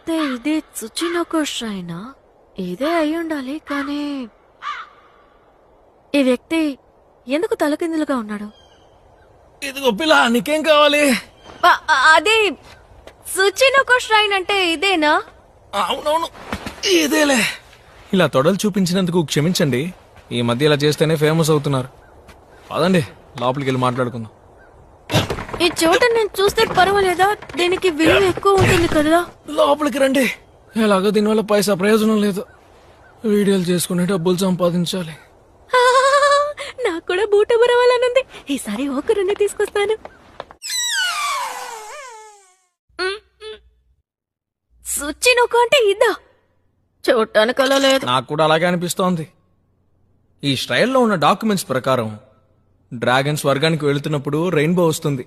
అయితే ఇది త్సుచినోకో ష్రైనా? ఇదే అయి ఉండాలి. కానీ ఈ వ్యక్తి ఎందుకు తలకిందులుగా ఉన్నాడు? ఇదిగో పిల్ల, నీకేం కావాలి? అది త్సుచినోకో ష్రైన్ అంటే ఇదేనా? అవునవును, ఇదేలే. ఇలా తొడలు చూపించినందుకు క్షమించండి. ఈ మధ్య ఇలా చేస్తేనే ఫేమస్ అవుతున్నారు. పదండి, లోపలికి వెళ్ళి మాట్లాడుకుందాం. ఈ చోట నేను చూస్తే పర్వాలేదా? దీనికి విలువ ఎక్కువ ఉంటుంది కదా. లోపలికి రండి. ఎలాగో దీనివల్ల పైసా ప్రయోజనం లేదు. వీడియోలు చేసుకుని డబ్బులు సంపాదించాలి. నాకు కూడా బూట బరవాలనుంది. ఈసారి ఒకరిని తీసుకొస్తాను. త్సుచినోకో అంటే ఇదా? చూడటానికి అలా లేదు. నాకు కూడా అలాగే అనిపిస్తోంది. ఈ స్టైల్లో ఉన్న డాక్యుమెంట్స్ ప్రకారం డ్రాగన్ స్వర్గానికి వెళుతున్నప్పుడు రెయిన్బో వస్తుంది.